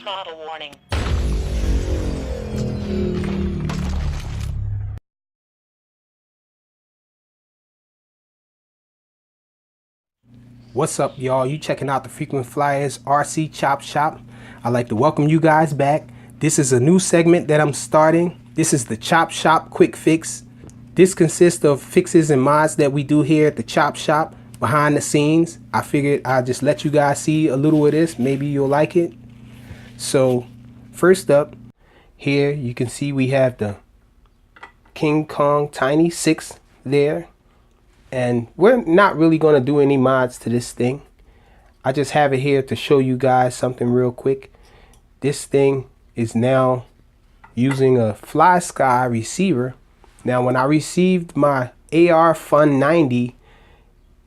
Model warning. What's up, y'all? You checking out the Frequent Flyers RC Chop Shop. I'd like to welcome you guys back. This is a new segment that I'm starting. This is the Chop Shop Quick Fix. This consists of fixes and mods that we do here at the Chop Shop behind the scenes. I figured I'll just let you guys see a little of this. Maybe you'll like it. So first up, here you can see we have the King Kong Tiny 6 there. And we're not really going to do any mods to this thing. I just have it here to show you guys something real quick. This thing is now using a Flysky receiver. Now when I received my AR Fun 90,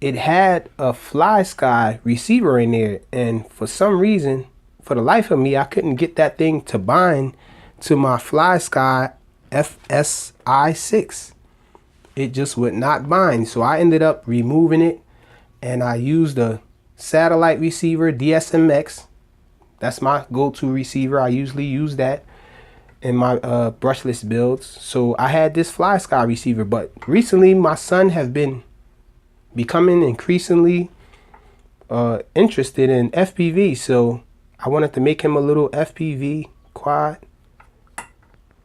it had a Flysky receiver in there, and for some reason, for the life of me, I couldn't get that thing to bind to my Flysky FSI6. It just would not bind, so I ended up removing it, and I used a satellite receiver, DSMX. That's my go-to receiver. I usually use that in my brushless builds. So I had this Flysky receiver, but recently my son has been becoming increasingly interested in FPV, so I wanted to make him a little FPV quad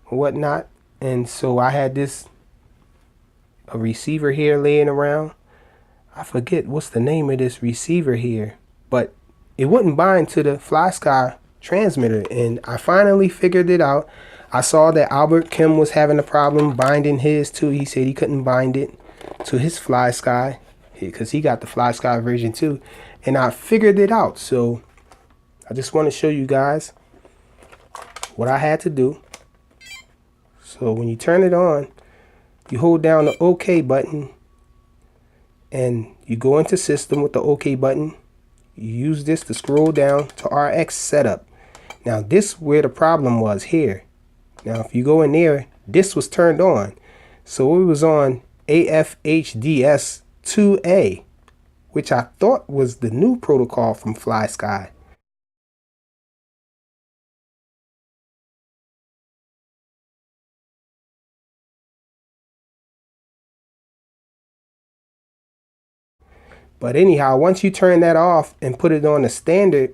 or whatnot, and so I had this a receiver here laying around. I forget what's the name of this receiver here, but it wouldn't bind to the Flysky transmitter, and I finally figured it out. I saw that Albert Kim was having a problem binding his too. He said he couldn't bind it to his Flysky because he got the Flysky version too, and I figured it out. So I just want to show you guys what I had to do. So when you turn it on, you hold down the OK button and you go into system with the OK button. You use this to scroll down to RX setup. Now this where the problem was here. Now if you go in there, this was turned on. So it was on AFHDS 2A, which I thought was the new protocol from Flysky. But anyhow, once you turn that off and put it on the standard,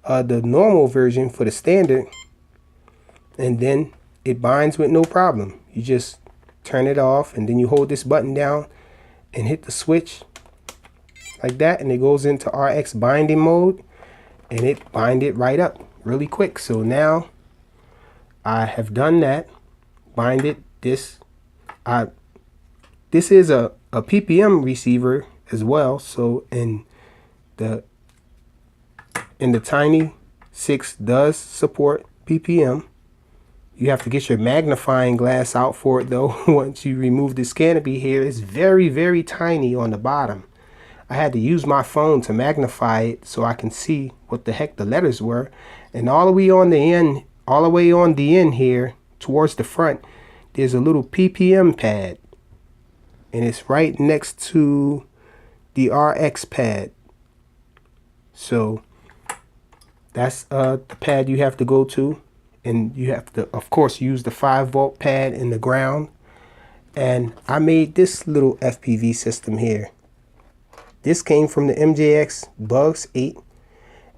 the normal version for the standard, and then it binds with no problem. You just turn it off and then you hold this button down and hit the switch like that, and it goes into RX binding mode, and it bind it right up really quick. So now I have done that, binded this. This is a PPM receiver as well. So in the Tiny 6 does support PPM. You have to get your magnifying glass out for it though. Once you remove this canopy here, it's very, very tiny on the bottom. I had to use my phone to magnify it so I can see what the heck the letters were. And all the way on the end here towards the front, there's a little PPM pad, and it's right next to the RX pad. So that's the pad you have to go to, and you have to of course use the 5-volt pad in the ground. And I made this little FPV system here. This came from the MJX Bugs 8,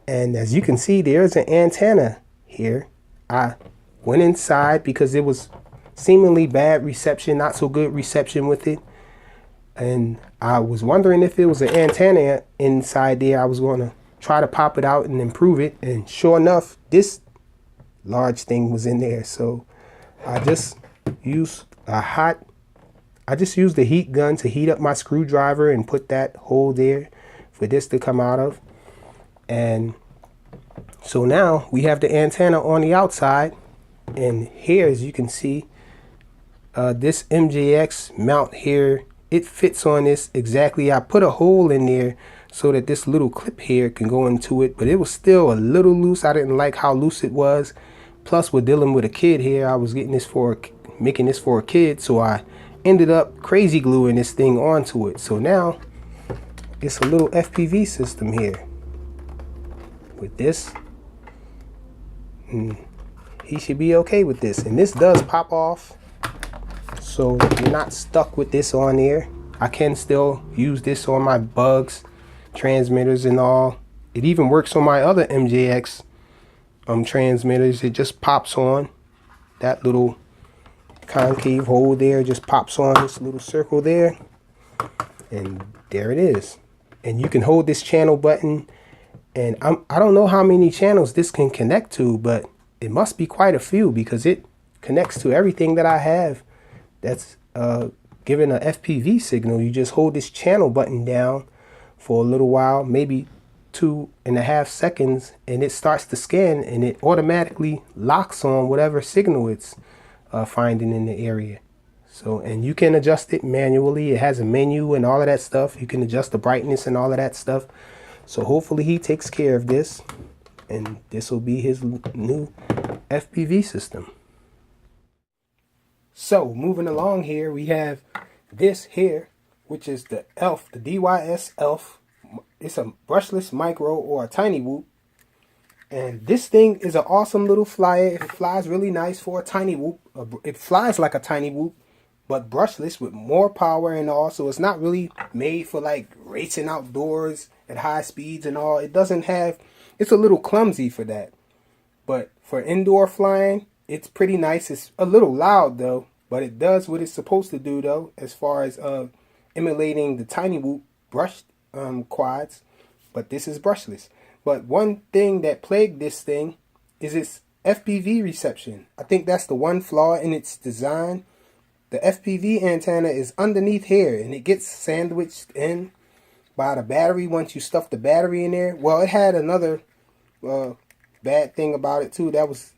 and as you can see, there's an antenna here. I went inside because it was seemingly bad reception, not so good reception with it, and I was wondering if it was an antenna inside there. I was going to try to pop it out and improve it, and sure enough, this large thing was in there. So I just used the heat gun to heat up my screwdriver and put that hole there for this to come out of. And so now we have the antenna on the outside, and here, as you can see, this MJX mount here, it fits on this exactly. I put a hole in there so that this little clip here can go into it, but it was still a little loose. I didn't like how loose it was. Plus, we're dealing with a kid here. I was making this for a kid, so I ended up crazy gluing this thing onto it. So now it's a little FPV system here with this And he should be okay with this. And this does pop off, so you're not stuck with this on there. I can still use this on my bugs, transmitters and all. It even works on my other MJX transmitters. It just pops on. That little concave hole there just pops on this little circle there, and there it is. And you can hold this channel button, and I don't know how many channels this can connect to, but it must be quite a few, because it connects to everything that I have that's given a FPV signal. You just hold this channel button down for a little while, maybe 2.5 seconds, and it starts to scan, and it automatically locks on whatever signal it's finding in the area. So, and you can adjust it manually. It has a menu and all of that stuff. You can adjust the brightness and all of that stuff. So hopefully he takes care of this, and this will be his new FPV system. So moving along here, we have this here, which is the ELF, the DYS ELF. It's a brushless micro, or a tiny whoop. And this thing is an awesome little flyer. It flies really nice for a tiny whoop. It flies like a tiny whoop, but brushless with more power and all. So it's not really made for like racing outdoors at high speeds and all. It doesn't have, it's a little clumsy for that. But for indoor flying, it's pretty nice. It's a little loud though, but it does what it's supposed to do though, as far as emulating the tiny whoop brushed quads. But this is brushless. But one thing that plagued this thing is its FPV reception. I think that's the one flaw in its design. The FPV antenna is underneath here, and it gets sandwiched in by the battery once you stuff the battery in there. Well, it had another bad thing about it too that was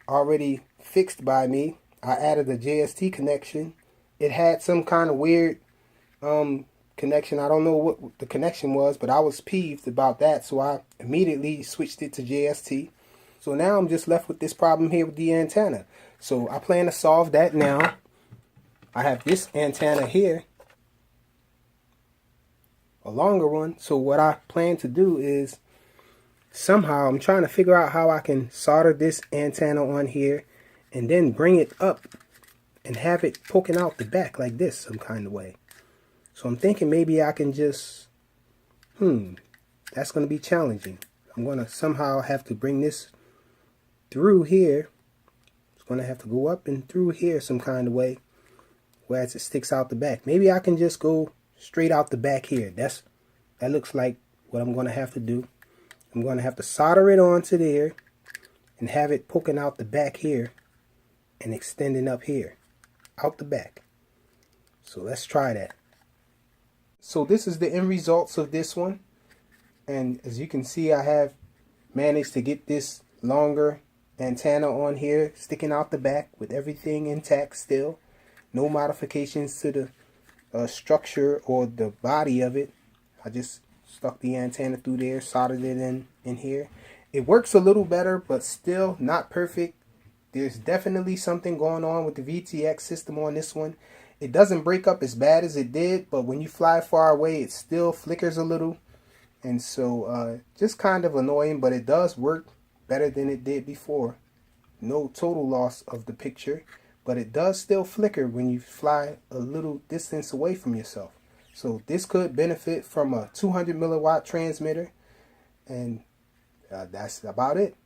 already fixed by me. I added a JST connection. It had some kind of weird connection. I don't know what the connection was, but I was peeved about that, so I immediately switched it to JST. So now I'm just left with this problem here with the antenna. So I plan to solve that now. I have this antenna here, a longer one. So what I plan to do is, somehow I'm trying to figure out how I can solder this antenna on here and then bring it up and have it poking out the back like this some kind of way. So I'm thinking maybe I can just, that's going to be challenging. I'm going to somehow have to bring this through here. It's going to have to go up and through here some kind of way, whereas it sticks out the back. Maybe I can just go straight out the back here. That looks like what I'm going to have to do. I'm going to have to solder it onto there and have it poking out the back here and extending up here, out the back. So let's try that. So this is the end results of this one, and as you can see, I have managed to get this longer antenna on here sticking out the back with everything intact still. No modifications to the structure or the body of it. I just stuck the antenna through there, soldered it in here. It works a little better, but still not perfect. There's definitely something going on with the VTX system on this one. It doesn't break up as bad as it did, but when you fly far away, it still flickers a little. And so just kind of annoying, but it does work better than it did before. No total loss of the picture, but it does still flicker when you fly a little distance away from yourself. So this could benefit from a 200 milliwatt transmitter, and that's about it.